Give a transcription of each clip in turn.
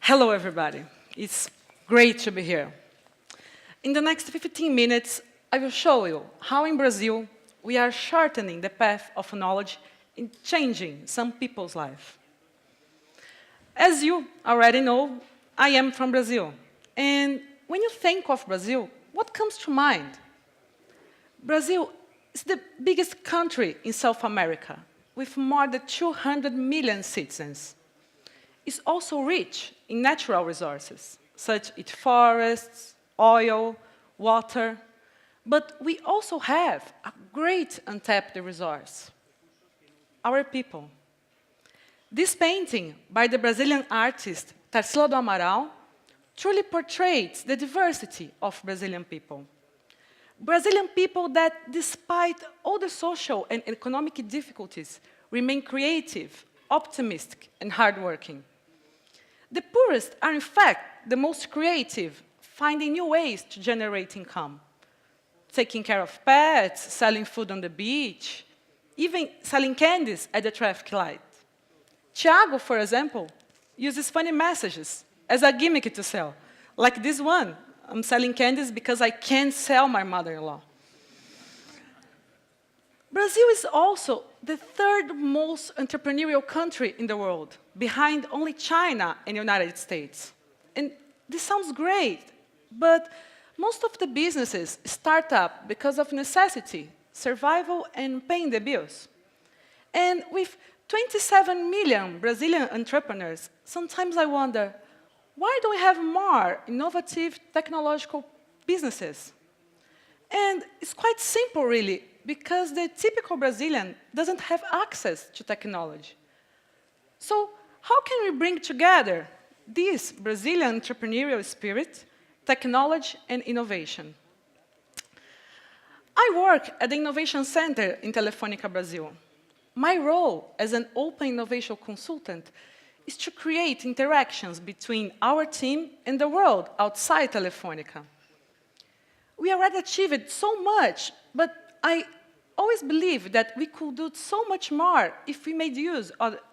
Hello, everybody. It's great to be here. In the next 15 minutes, I will show you how in Brazil we are shortening the path of knowledge and changing some people's life. As you already know, I am from Brazil. And when you think of Brazil, what comes to mind? Brazil is the biggest country in South America, with more than 200 million citizens. It's also rich in natural resources, such as forests, oil, water, but we also have a great untapped resource: our people. This painting by the Brazilian artist Tarsila do Amaral truly portrays the diversity of Brazilian people. Brazilian people that, despite all the social and economic difficulties, remain creative, optimistic, and hardworking. The poorest are, in fact, the most creative, finding new ways to generate income. Taking care of pets, selling food on the beach, even selling candies at the traffic light. Thiago, for example, uses funny messages as a gimmick to sell, like this one: I'm selling candies because I can't sell my mother-in-law. Brazil is also the third most entrepreneurial country in the world, behind only China and the United States. And this sounds great, but most of the businesses start up because of necessity, survival, and paying the bills. And with 27 million Brazilian entrepreneurs, sometimes I wonder, why don't we have more innovative technological businesses? And it's quite simple, really, because the typical Brazilian doesn't have access to technology. So how can we bring together this Brazilian entrepreneurial spirit, technology, and innovation? I work at the Innovation Center in Telefonica, Brazil. My role as an open innovation consultant is to create interactions between our team and the world outside Telefonica. We already achieved so much, but I always believe that we could do so much more if we made use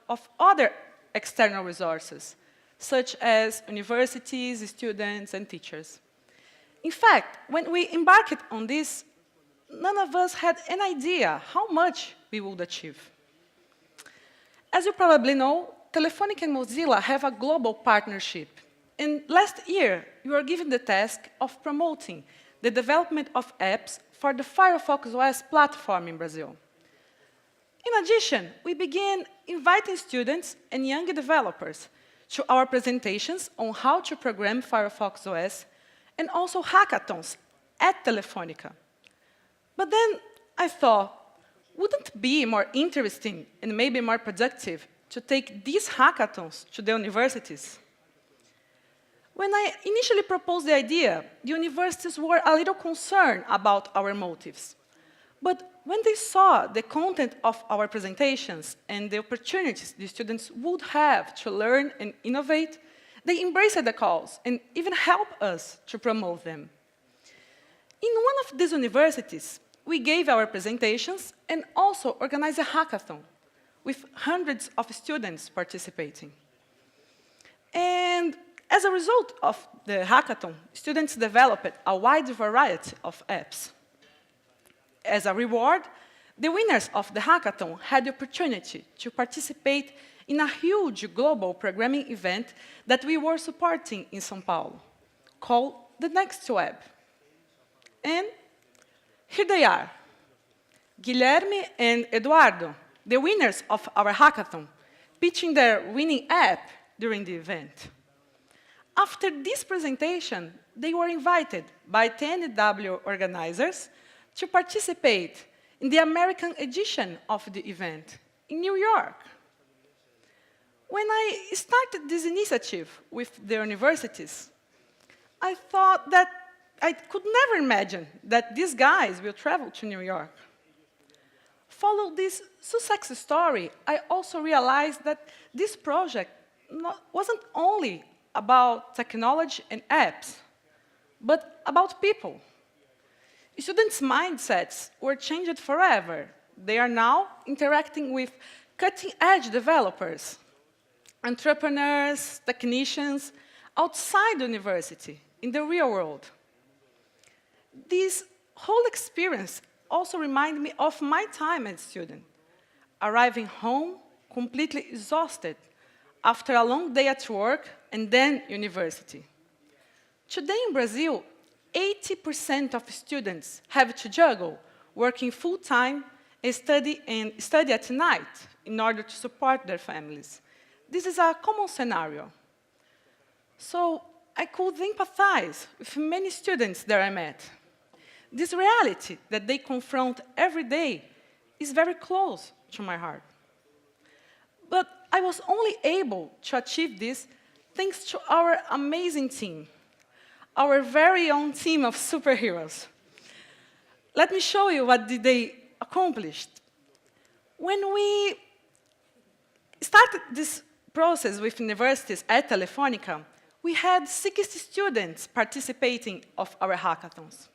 of other external resources, such as universities, students, and teachers. In fact, when we embarked on this, none of us had an idea how much we would achieve. As you probably know, Telefonica and Mozilla have a global partnership. And last year, we were given the task of promoting the development of apps for the Firefox OS platform in Brazil. In addition, we began inviting students and young developers to our presentations on how to program Firefox OS, and also hackathons at Telefonica. But then I thought, wouldn't it be more interesting and maybe more productive to take these hackathons to the universities? When I initially proposed the idea, the universities were a little concerned about our motives. But when they saw the content of our presentations and the opportunities the students would have to learn and innovate, they embraced the calls and even helped us to promote them. In one of these universities, we gave our presentations and also organized a hackathon with hundreds of students participating. And as a result of the hackathon, students developed a wide variety of apps. As a reward, the winners of the hackathon had the opportunity to participate in a huge global programming event that we were supporting in São Paulo, called the Next Web. And here they are, Guilherme and Eduardo, the winners of our hackathon, pitching their winning app during the event. After this presentation, they were invited by TNW organizers to participate in the American edition of the event in New York. When I started this initiative with the universities, I thought that I could never imagine that these guys will travel to New York. Following this success story, I also realized that this project wasn't only about technology and apps, but about people. Students' mindsets were changed forever. They are now interacting with cutting-edge developers, entrepreneurs, technicians, outside the university, in the real world. This whole experience also reminded me of my time as a student, arriving home completely exhausted after a long day at work and then university. Today in Brazil, 80% of students have to juggle working full-time and study at night in order to support their families. This is a common scenario. So I could empathize with many students that I met. This reality that they confront every day is very close to my heart. But I was only able to achieve this thanks to our amazing team, our very own team of superheroes. Let me show you what they accomplished. When we started this process with universities at Telefonica, we had 60 students participating of our hackathons.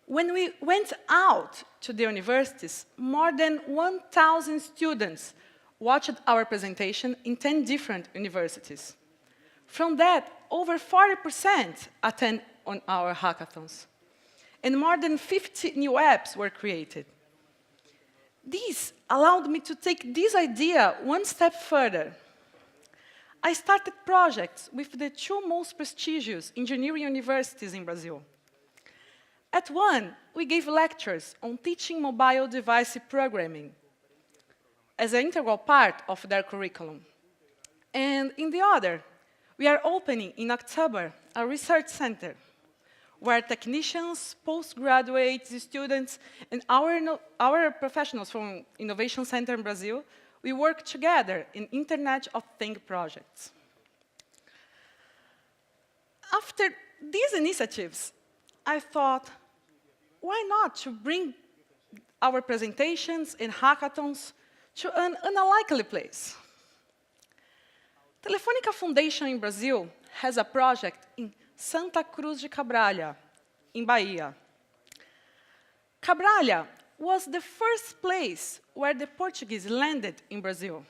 When we went out to the universities, more than 1,000 students watched our presentation in 10 different universities. From that, over 40% attend on our hackathons. And more than 50 new apps were created. This allowed me to take this idea one step further. I started projects with the two most prestigious engineering universities in Brazil. At one, we gave lectures on teaching mobile device programming as an integral part of their curriculum. And in the other, we are opening in October a research center where technicians, postgraduate students, and our professionals from Innovation Center in Brazil, we work together in Internet of Things projects. After these initiatives, I thought, why not to bring our presentations and hackathons to an unlikely place? Telefonica Foundation in Brazil has a project in Santa Cruz de Cabralha, in Bahia. Cabralha was the first place where the Portuguese landed in Brazil.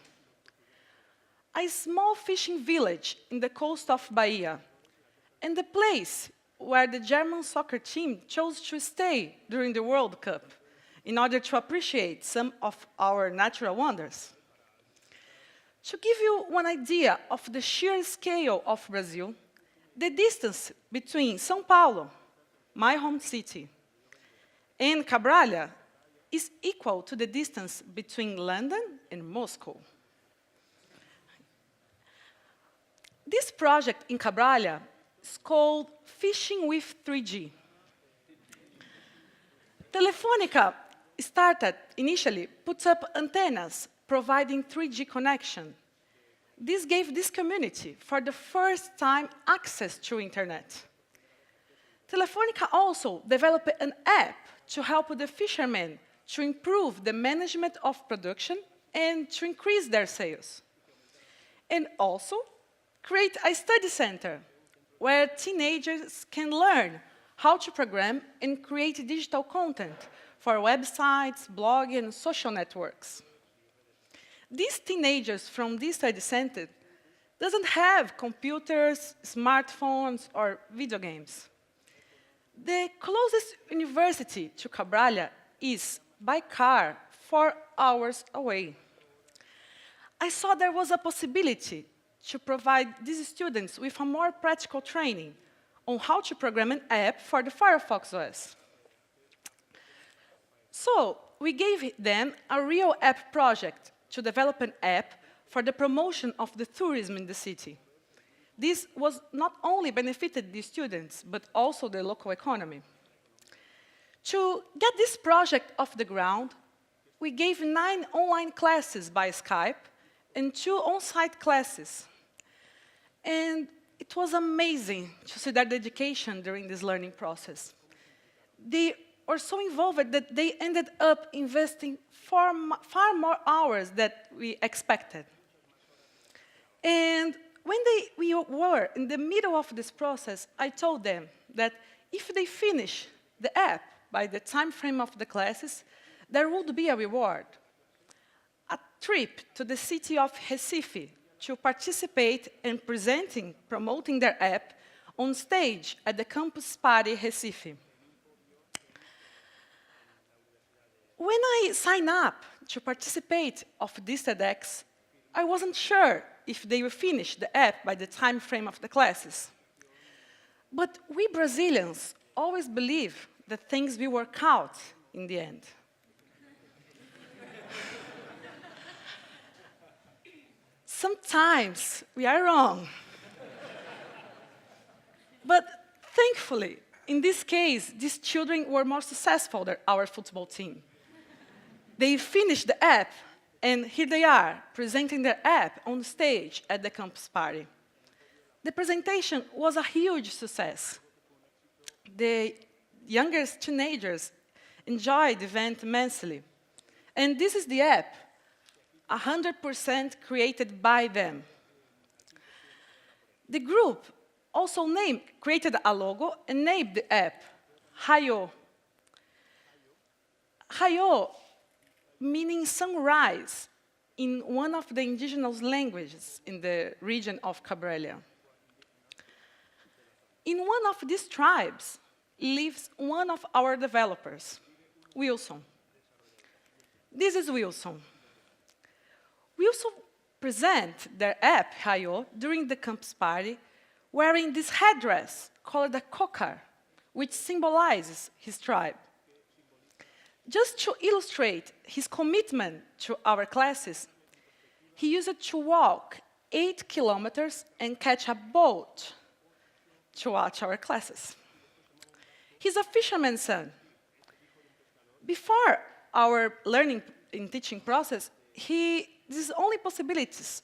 A small fishing village in the coast of Bahia, and the place where the German soccer team chose to stay during the World Cup in order to appreciate some of our natural wonders. To give you one idea of the sheer scale of Brazil, the distance between São Paulo, my home city, and Cabralha is equal to the distance between London and Moscow. This project in Cabralha is called Fishing with 3G. Telefonica started initially put up antennas providing 3G connection. This gave this community, for the first time, access to internet. Telefonica also developed an app to help the fishermen to improve the management of production and to increase their sales. And also create a study center where teenagers can learn how to program and create digital content for websites, blogs, and social networks. These teenagers from this study center doesn't have computers, smartphones, or video games. The closest university to Cabralha is, by car, 4 hours away. I saw there was a possibility to provide these students with a more practical training on how to program an app for the Firefox OS. So we gave them a real app project to develop an app for the promotion of the tourism in the city. This was not only benefited the students, but also the local economy. To get this project off the ground, we gave 9 online classes by Skype and 2 on-site classes. And it was amazing to see their dedication during this learning process. They were so involved that they ended up investing far more hours than we expected. And when we were in the middle of this process, I told them that if they finish the app by the time frame of the classes, there would be a reward. A trip to the city of Recife to participate in promoting their app on stage at the campus party Recife. When I signed up to participate of this TEDx, I wasn't sure if they would finish the app by the time frame of the classes. But we Brazilians always believe that things will work out in the end. Sometimes we are wrong. But thankfully, in this case, these children were more successful than our football team. They finished the app, and here they are, presenting their app on stage at the campus party. The presentation was a huge success. The youngest teenagers enjoyed the event immensely. And this is the app, 100% created by them. The group also created a logo and named the app Raio. Raio meaning sunrise in one of the indigenous languages in the region of Cabrelia. In one of these tribes lives one of our developers, Wilson. This is Wilson. Wilson presents their app, Raio, during the campus party, wearing this headdress called a cocar, which symbolizes his tribe. Just to illustrate his commitment to our classes, he used to walk 8 kilometers and catch a boat to watch our classes. He's a fisherman's son. Before our learning and teaching process, his only possibilities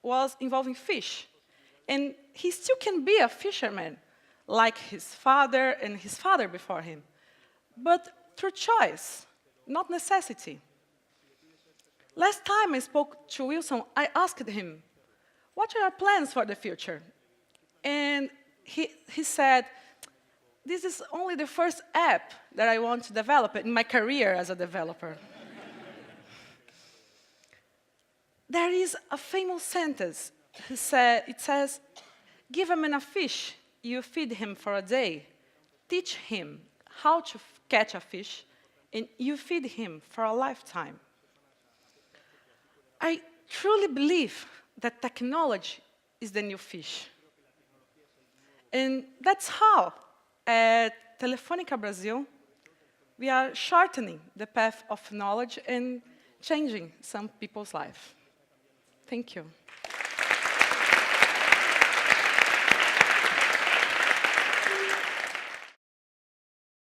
was involving fish. And he still can be a fisherman, like his father and his father before him, but through choice, not necessity. Last time I spoke to Wilson, I asked him, what are your plans for the future? And he said, this is only the first app that I want to develop in my career as a developer. There is a famous sentence. It says, give a man a fish, you feed him for a day. Teach him how to catch a fish, and you feed him for a lifetime. I truly believe that technology is the new fish. And that's how, at Telefonica Brazil, we are shortening the path of knowledge and changing some people's life. Thank you.